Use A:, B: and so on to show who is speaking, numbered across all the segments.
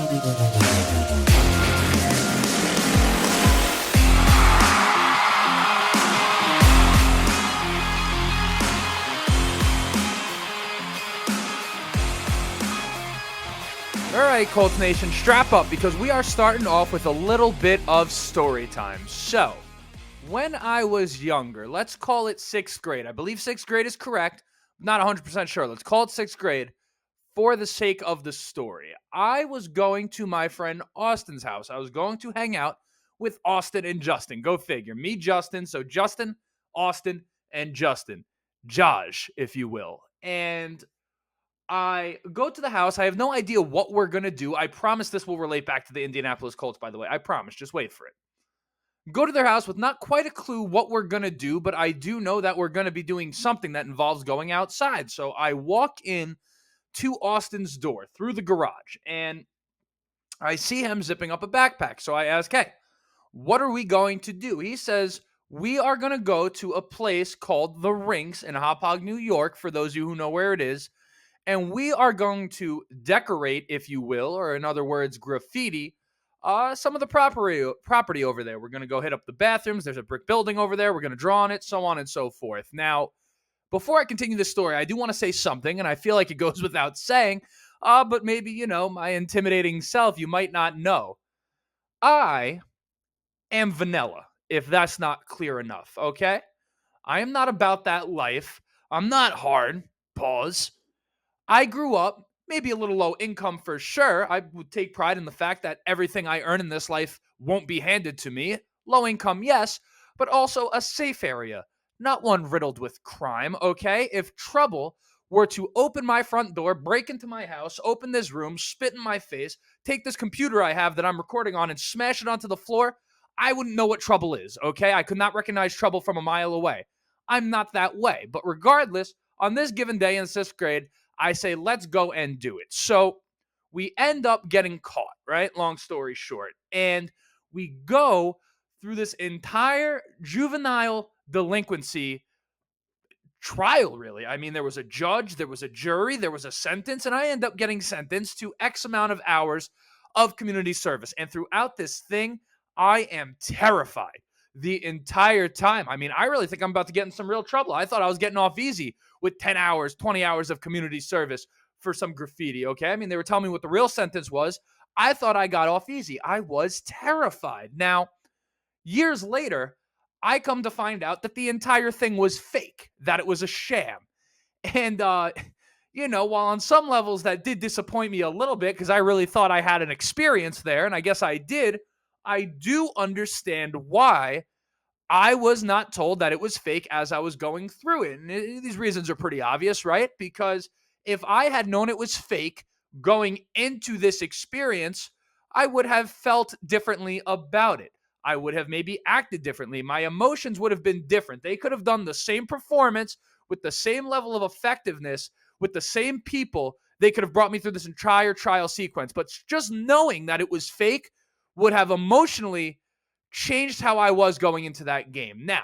A: All right, Colts Nation, strap up because we are starting off with a little bit of story time. So, when I was younger, let's call it 6th grade. I believe 6th grade is correct. I'm not 100% sure. Let's call it 6th grade for the sake of the story. I was going to my friend Austin's house. I was going to hang out with Austin and Justin. Go figure. Me, Justin. So Justin, Austin, and Justin. Josh, if you will. And I go to the house. I have no idea what we're going to do. I promise this will relate back to the Indianapolis Colts, by the way. I promise. Just wait for it. Go to their house with not quite a clue what we're going to do, but I do know that we're going to be doing something that involves going outside. So I walk in to Austin's door through the garage, and I see him zipping up a backpack. So I ask, hey, what are we going to do? He says, we are going to go to a place called The Rinks in Hauppauge, New York, for those of you who know where it is. And we are going to decorate, if you will, or in other words, graffiti, some of the property over there. We're going to go hit up the bathrooms. There's a brick building over there. We're going to draw on it, so on and so forth. Now, before I continue this story, I do want to say something, and I feel like it goes without saying, but maybe, my intimidating self, you might not know. I am vanilla, if that's not clear enough, okay? I am not about that life. I'm not hard. Pause. I grew up, maybe a little low income for sure. I would take pride in the fact that everything I earn in this life won't be handed to me. Low income, yes, but also a safe area, not one riddled with crime, okay? If trouble were to open my front door, break into my house, open this room, spit in my face, take this computer I have that I'm recording on and smash it onto the floor, I wouldn't know what trouble is, okay? I could not recognize trouble from a mile away. I'm not that way. But regardless, on this given day in 6th grade, I say, let's go and do it. So we end up getting caught, right? Long story short. And we go through this entire juvenile delinquency trial, really. I mean, there was a judge, there was a jury, there was a sentence, and I end up getting sentenced to X amount of hours of community service. And throughout this thing, I am terrified the entire time. I mean, I really think I'm about to get in some real trouble. I thought I was getting off easy with 10 hours, 20 hours of community service for some graffiti, okay? I mean, they were telling me what the real sentence was. I thought I got off easy. I was terrified. Now, years later, I come to find out that the entire thing was fake, that it was a sham. And, while on some levels that did disappoint me a little bit because I really thought I had an experience there, and I guess I did, I do understand why I was not told that it was fake as I was going through it. And these reasons are pretty obvious, right? Because if I had known it was fake going into this experience, I would have felt differently about it. I would have maybe acted differently. My emotions would have been different. They could have done the same performance with the same level of effectiveness, with the same people. They could have brought me through this entire trial sequence. But just knowing that it was fake would have emotionally changed how I was going into that game. Now,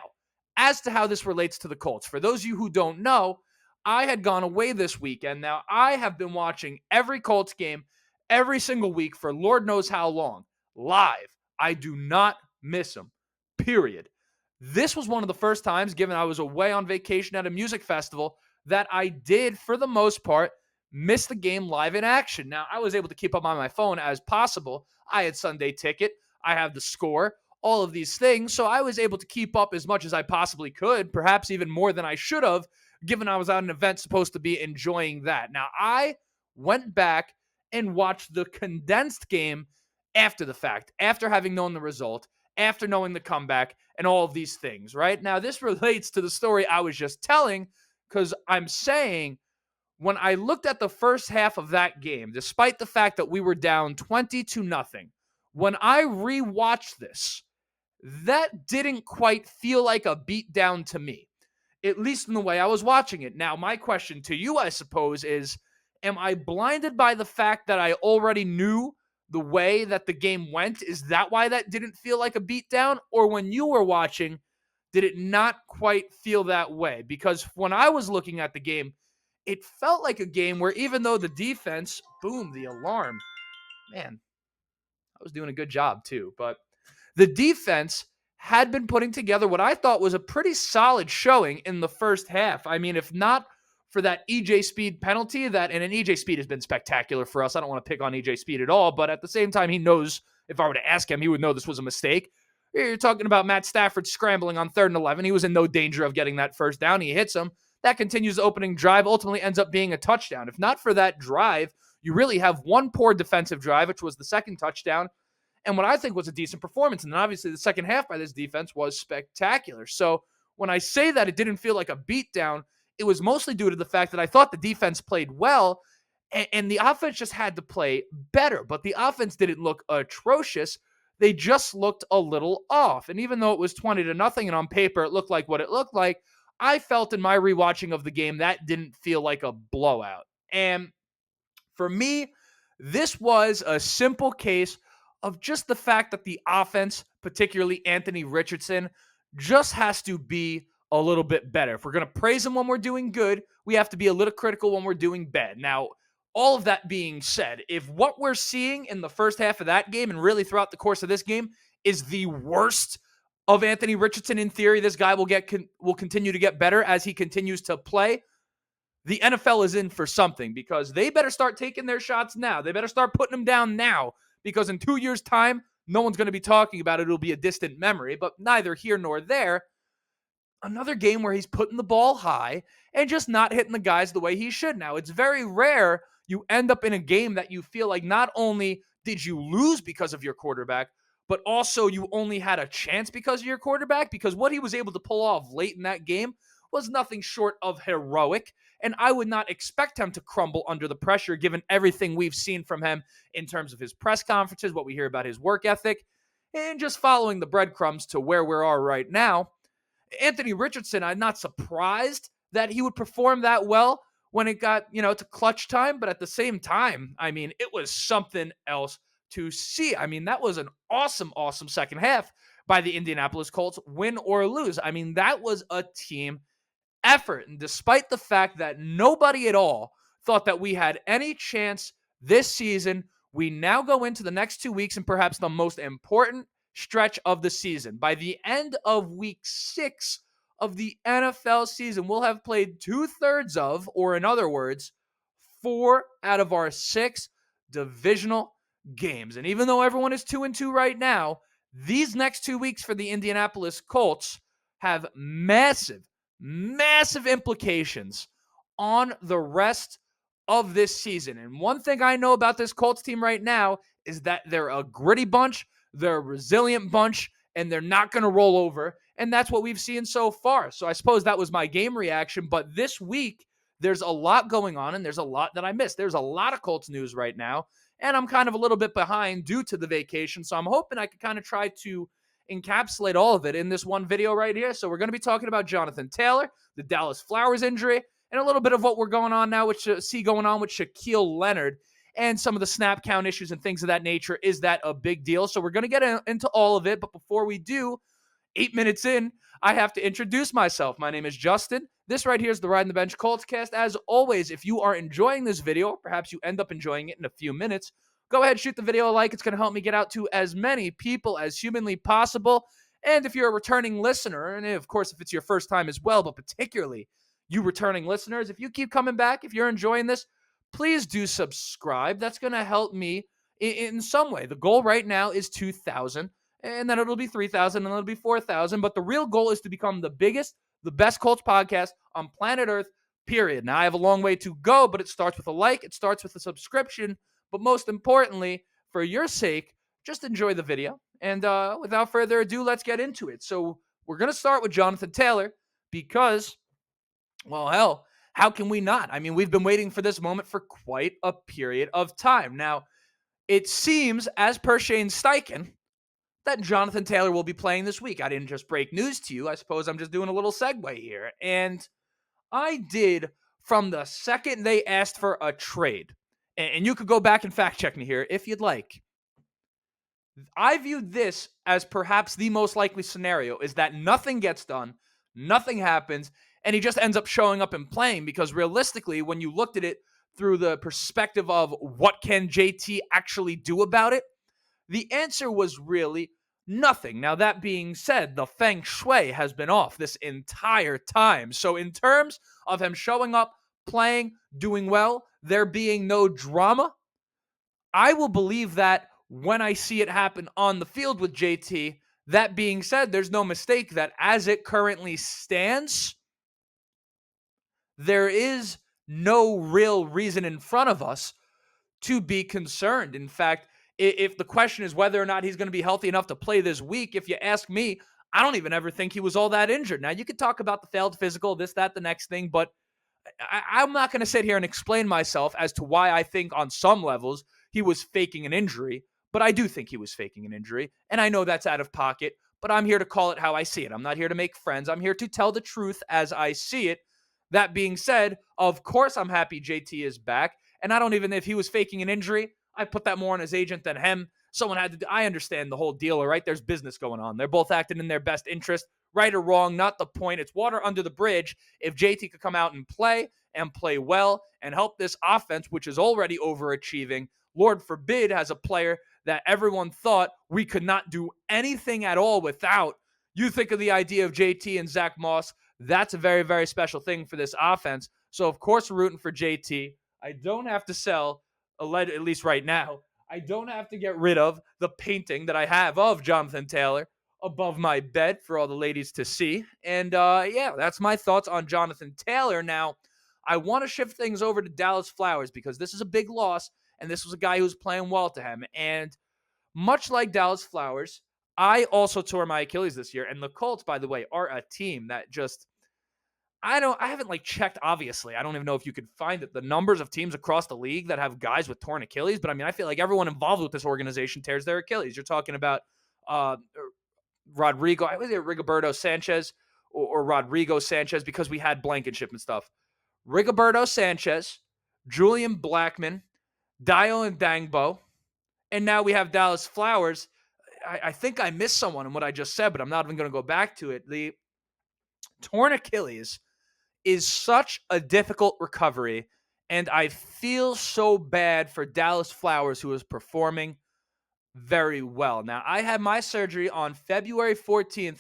A: as to how this relates to the Colts, for those of you who don't know, I had gone away this weekend. Now, I have been watching every Colts game every single week for Lord knows how long, live. I do not miss them, period. This was one of the first times, given I was away on vacation at a music festival, that I did, for the most part, miss the game live in action. Now, I was able to keep up on my phone as possible. I had Sunday Ticket. I have the score, all of these things. So I was able to keep up as much as I possibly could, perhaps even more than I should have, given I was at an event supposed to be enjoying that. Now, I went back and watched the condensed game after the fact, after having known the result, after knowing the comeback, and all of these things, right? Now, this relates to the story I was just telling, because I'm saying when I looked at the first half of that game, despite the fact that we were down 20-0, when I rewatched this, that didn't quite feel like a beatdown to me, at least in the way I was watching it. Now, my question to you, I suppose, is, am I blinded by the fact that I already knew the way that the game went? Is that why that didn't feel like a beatdown? Or when you were watching, did it not quite feel that way? Because when I was looking at the game, it felt like a game where even though the defense, boom, the alarm, man, I was doing a good job too. But the defense had been putting together what I thought was a pretty solid showing in the first half. I mean, if not for that EJ Speed penalty, and an EJ Speed has been spectacular for us. I don't want to pick on EJ Speed at all, but at the same time, he knows, if I were to ask him, he would know this was a mistake. You're talking about Matt Stafford scrambling on 3rd and 11. He was in no danger of getting that first down. He hits him. That continues the opening drive, ultimately ends up being a touchdown. If not for that drive, you really have one poor defensive drive, which was the second touchdown, and what I think was a decent performance. And then obviously the second half by this defense was spectacular. So when I say that it didn't feel like a beatdown, it was mostly due to the fact that I thought the defense played well and the offense just had to play better. But the offense didn't look atrocious. They just looked a little off. And even though it was 20-0 and on paper it looked like what it looked like, I felt in my rewatching of the game that didn't feel like a blowout. And for me, this was a simple case of just the fact that the offense, particularly Anthony Richardson, just has to be a little bit better. If we're going to praise him when we're doing good, we have to be a little critical when we're doing bad. Now, all of that being said, if what we're seeing in the first half of that game and really throughout the course of this game is the worst of Anthony Richardson, in theory, this guy will continue to get better as he continues to play. The NFL is in for something because they better start taking their shots now. They better start putting them down now because in 2 years' time, no one's going to be talking about it. It'll be a distant memory, but neither here nor there. Another game where he's putting the ball high and just not hitting the guys the way he should. Now, it's very rare you end up in a game that you feel like not only did you lose because of your quarterback, but also you only had a chance because of your quarterback, because what he was able to pull off late in that game was nothing short of heroic. And I would not expect him to crumble under the pressure, given everything we've seen from him in terms of his press conferences, what we hear about his work ethic, and just following the breadcrumbs to where we are right now. Anthony Richardson, I'm not surprised that he would perform that well when it got, to clutch time. But at the same time, I mean, it was something else to see. I mean, that was an awesome, awesome second half by the Indianapolis Colts, win or lose. I mean, that was a team effort. And despite the fact that nobody at all thought that we had any chance this season, we now go into the next 2 weeks and perhaps the most important stretch of the season. By the end of week 6 of the NFL season, we'll have played 2/3 of, or in other words, 4 out of our 6 divisional games. And even though everyone is 2-2 right now, these next 2 weeks for the Indianapolis Colts have massive implications on the rest of this season. And one thing I know about this Colts team right now is that they're a gritty bunch, they're a resilient bunch, and they're not going to roll over. And that's what we've seen so far. So I suppose that was my game reaction. But this week, there's a lot going on, and there's a lot that I missed. There's a lot of Colts news right now, and I'm kind of a little bit behind due to the vacation. So I'm hoping I can kind of try to encapsulate all of it in this one video right here. So we're going to be talking about Jonathan Taylor, the Dallis Flowers injury, and a little bit of what we're going on now with Shaq Leonard and some of the snap count issues and things of that nature. Is that a big deal? So we're going to get into all of it. But before we do, 8 minutes in, I have to introduce myself. My name is Justin. This right here is the Ride in the Bench Colts cast. As always, if you are enjoying this video, or perhaps you end up enjoying it in a few minutes, go ahead, shoot the video a like. It's going to help me get out to as many people as humanly possible. And if you're a returning listener, and of course, if it's your first time as well, but particularly you returning listeners, if you keep coming back, if you're enjoying this, please do subscribe. That's going to help me in some way. The goal right now is 2,000, and then it'll be 3,000, and then it'll be 4,000. But the real goal is to become the biggest, the best Colts podcast on planet Earth, period. Now, I have a long way to go, but it starts with a like. It starts with a subscription. But most importantly, for your sake, just enjoy the video. And without further ado, let's get into it. So we're going to start with Jonathan Taylor because, well, hell, how can we not? I mean, we've been waiting for this moment for quite a period of time. Now, it seems, as per Shane Steichen, that Jonathan Taylor will be playing this week. I didn't just break news to you. I suppose I'm just doing a little segue here. And I did from the second they asked for a trade. And you could go back and fact check me here if you'd like. I viewed this as perhaps the most likely scenario, is that nothing gets done, nothing happens, and he just ends up showing up and playing, because realistically, when you looked at it through the perspective of what can JT actually do about it, The answer was really nothing. Now, that being said, the feng shui has been off this entire time. So, in terms of him showing up, playing, doing well, there being no drama, I will believe that when I see it happen on the field with JT. That being said, there's no mistake that as it currently stands, there is no real reason in front of us to be concerned. In fact, if the question is whether or not he's going to be healthy enough to play this week, if you ask me, I don't even ever think he was all that injured. Now, you could talk about the failed physical, this, that, the next thing, but I'm not going to sit here and explain myself as to why I think on some levels he was faking an injury, but I do think he was faking an injury, and I know that's out of pocket, but I'm here to call it how I see it. I'm not here to make friends. I'm here to tell the truth as I see it. That being said, of course I'm happy JT is back, and I don't even, if he was faking an injury, I put that more on his agent than him. Someone had to, I understand the whole deal, all right? There's business going on. They're both acting in their best interest. Right or wrong, not the point. It's water under the bridge. If JT could come out and play well and help this offense, which is already overachieving, Lord forbid, has a player that everyone thought we could not do anything at all without. You think of the idea of JT and Zach Moss. That's a very, very special thing for this offense. So, of course, we're rooting for JT. I don't have to sell, at least right now, I don't have to get rid of the painting that I have of Jonathan Taylor above my bed for all the ladies to see. And yeah, that's my thoughts on Jonathan Taylor. Now, I want to shift things over to Dallis Flowers because this is a big loss, and this was a guy who was playing well to him. And much like Dallis Flowers, I also tore my Achilles this year. And the Colts, by the way, are a team that just, I haven't like checked, obviously. I don't even know if you could find it, the numbers of teams across the league that have guys with torn Achilles. But I mean, I feel like everyone involved with this organization tears their Achilles. You're talking about Rodrigo, was it Rigoberto Sanchez or Rodrigo Sanchez, because we had Blankenship and stuff. Rigoberto Sanchez, Julian Blackman, Dio and Dangbo, and now we have Dallis Flowers. I think I missed someone in what I just said, but I'm not even going to go back to it. The torn Achilles is such a difficult recovery, and I feel so bad for Dallis Flowers, who is performing very well. Now, I had my surgery on February 14th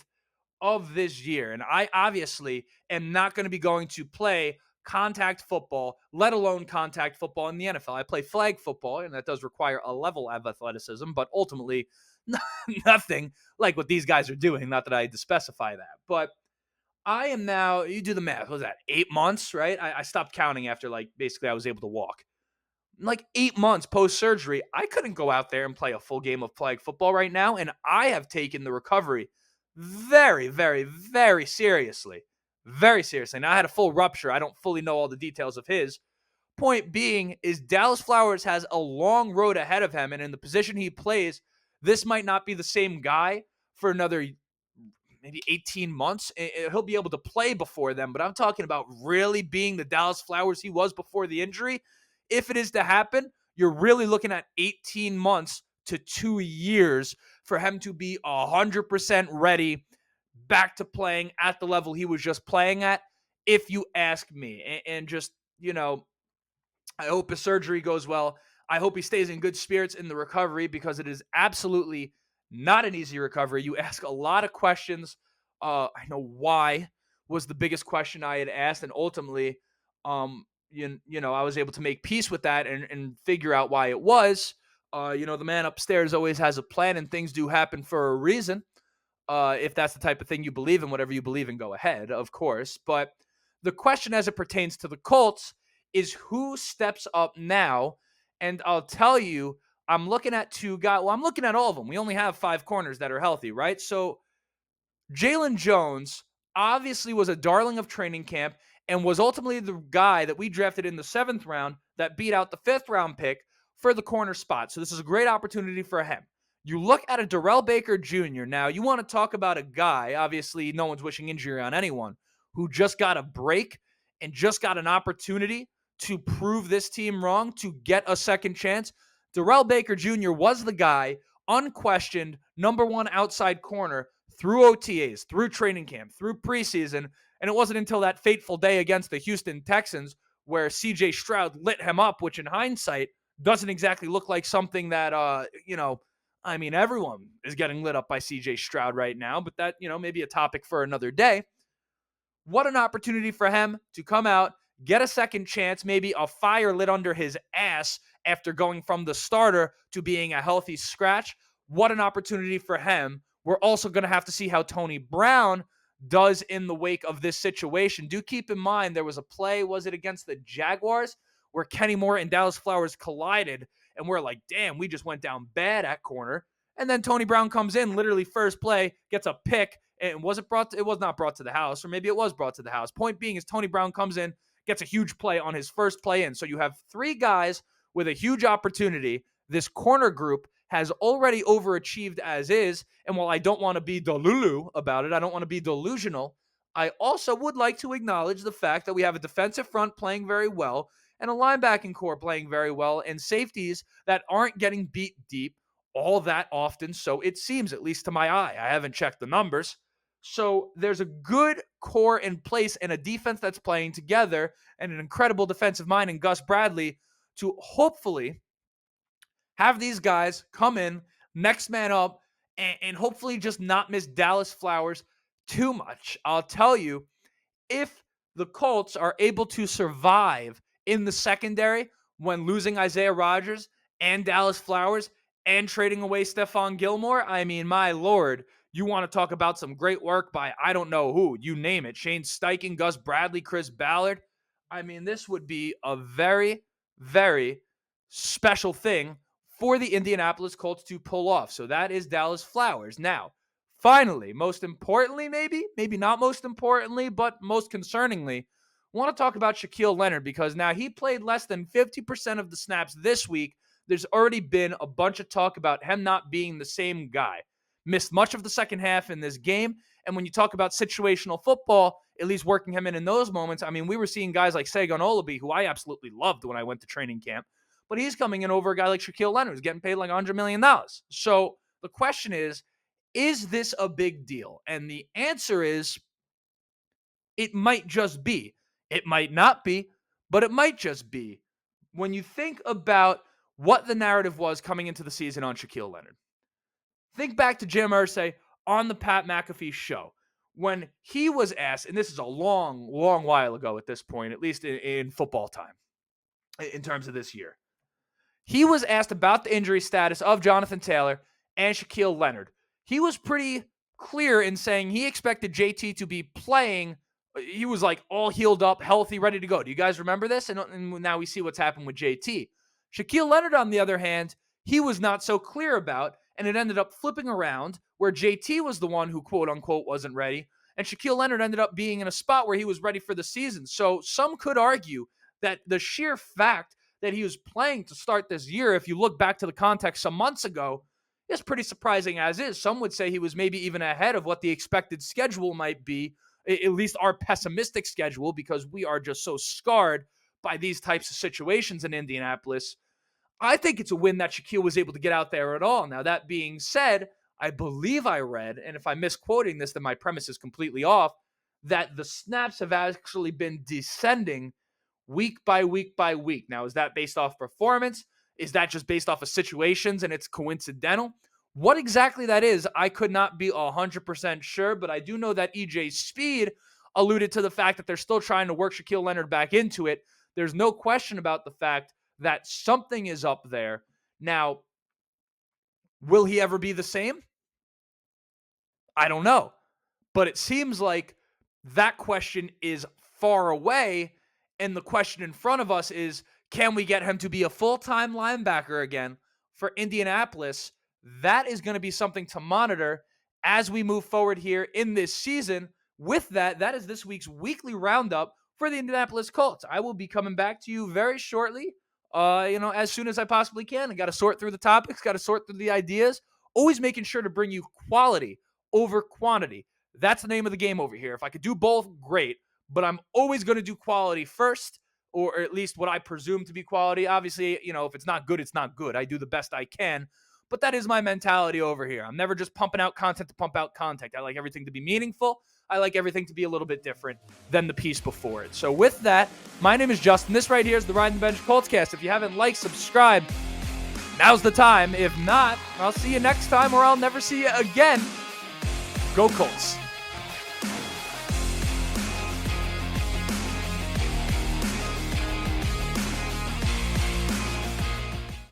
A: of this year, and I obviously am not going to be going to play contact football, let alone contact football in the NFL. I play flag football, and that does require a level of athleticism, but ultimately nothing like what these guys are doing. Not that I had to specify that, but I am now, you do the math, what was that, 8 months, right? I stopped counting after, like, basically I was able to walk. Like 8 months post-surgery, I couldn't go out there and play a full game of flag football right now, and I have taken the recovery very, very, very seriously. Very seriously. Now, I had a full rupture. I don't fully know all the details of his. Point being is Dallis Flowers has a long road ahead of him, and in the position he plays, this might not be the same guy for another maybe 18 months. He'll be able to play before then, but I'm talking about really being the Dallis Flowers he was before the injury. If it is to happen, you're really looking at 18 months to 2 years for him to be 100% ready back to playing at the level he was just playing at, if you ask me. And just, I hope his surgery goes well. I hope he stays in good spirits in the recovery, because it is absolutely not an easy recovery. You ask a lot of questions. I know why was the biggest question I had asked, and ultimately, I was able to make peace with that and figure out why it was. The man upstairs always has a plan, and things do happen for a reason. If that's the type of thing you believe in, whatever you believe in, go ahead, of course. But the question as it pertains to the Colts is who steps up now. And I'll tell you, I'm looking at two guys. Well, I'm looking at all of them. We only have 5 corners that are healthy, right? So Jalen Jones obviously was a darling of training camp and was ultimately the guy that we drafted in the 7th round that beat out the 5th round pick for the corner spot. So this is a great opportunity for him. You look at a Darrell Baker Jr. Now, you want to talk about a guy, obviously no one's wishing injury on anyone, who just got a break and just got an opportunity to prove this team wrong, to get a second chance. Darrell Baker Jr. was the guy, unquestioned, number 1 outside corner through OTAs, through training camp, through preseason, and it wasn't until that fateful day against the Houston Texans where CJ Stroud lit him up, which in hindsight doesn't exactly look like something that, I mean, everyone is getting lit up by CJ Stroud right now, but that, maybe a topic for another day. What an opportunity for him to come out, get a second chance, maybe a fire lit under his ass after going from the starter to being a healthy scratch. What an opportunity for him. We're also going to have to see how Tony Brown does in the wake of this situation. Do keep in mind there was a play, was it against the Jaguars, where Kenny Moore and Dallis Flowers collided, and we're like, damn, we just went down bad at corner. And then Tony Brown comes in, literally first play, gets a pick, and it was not brought to the house, or maybe it was brought to the house. Point being is Tony Brown comes in, gets a huge play on his first play in. So you have three guys with a huge opportunity. This corner group has already overachieved as is. And while I don't want to be delulu about it, I don't want to be delusional, I also would like to acknowledge the fact that we have a defensive front playing very well and a linebacking core playing very well and safeties that aren't getting beat deep all that often. So it seems, at least to my eye. I haven't checked the numbers. So there's a good core in place and a defense that's playing together and an incredible defensive mind in Gus Bradley to hopefully have these guys come in, next man up, and hopefully just not miss Dallis Flowers too much. I'll tell you, if the Colts are able to survive in the secondary when losing Isaiah Rodgers and Dallis Flowers and trading away Stephon Gilmore, I mean, my Lord, you want to talk about some great work by I don't know who, you name it, Shane Steichen, Gus Bradley, Chris Ballard. I mean, this would be a very, very special thing for the Indianapolis Colts to pull off. So that is Dallis Flowers. Now, finally, most importantly, maybe not most importantly, but most concerningly, I want to talk about Shaq Leonard because now he played less than 50% of the snaps this week. There's already been a bunch of talk about him not being the same guy. Missed much of the second half in this game. And when you talk about situational football, at least working him in those moments, I mean, we were seeing guys like Sagan Olabi, who I absolutely loved when I went to training camp. But he's coming in over a guy like Shaq Leonard, who's getting paid like $100 million. So the question is this a big deal? And the answer is, it might just be. It might not be, but it might just be. When you think about what the narrative was coming into the season on Shaq Leonard, think back to Jim Irsay on the Pat McAfee show when he was asked, and this is a long, long while ago at this point, at least in football time, in terms of this year. He was asked about the injury status of Jonathan Taylor and Shaq Leonard. He was pretty clear in saying he expected JT to be playing. He was like all healed up, healthy, ready to go. Do you guys remember this? And now we see what's happened with JT. Shaq Leonard, on the other hand, he was not so clear about, and it ended up flipping around where JT was the one who, quote unquote, wasn't ready. And Shaq Leonard ended up being in a spot where he was ready for the season. So some could argue that the sheer fact that he was playing to start this year, if you look back to the context some months ago, is pretty surprising as is. Some would say he was maybe even ahead of what the expected schedule might be, at least our pessimistic schedule, because we are just so scarred by these types of situations in Indianapolis. I think it's a win that Shaq was able to get out there at all. Now, that being said, I believe I read, and if I'm misquoting this, then my premise is completely off, that the snaps have actually been descending week by week by week. Now, is that based off performance? Is that just based off of situations and it's coincidental? What exactly that is, I could not be 100% sure, but I do know that EJ Speed alluded to the fact that they're still trying to work Shaq Leonard back into it. There's no question about the fact that something is up there. Now, will he ever be the same? I don't know. But it seems like that question is far away, and the question in front of us is, can we get him to be a full-time linebacker again for Indianapolis? That is going to be something to monitor as we move forward here in this season. With that, that is this week's weekly roundup for the Indianapolis Colts. I will be coming back to you very shortly, as soon as I possibly can. I got to sort through the topics, got to sort through the ideas, always making sure to bring you quality over quantity. That's the name of the game over here. If I could do both, great, but I'm always going to do quality first, or at least what I presume to be quality. Obviously, if it's not good, it's not good. I do the best I can, but that is my mentality over here. I'm never just pumping out content to pump out content. I like everything to be meaningful. I like everything to be a little bit different than the piece before it. So with that, my name is Justin. This right here is the Ride the Bench Coltscast. If you haven't liked, subscribed, now's the time. If not, I'll see you next time or I'll never see you again. Go Colts.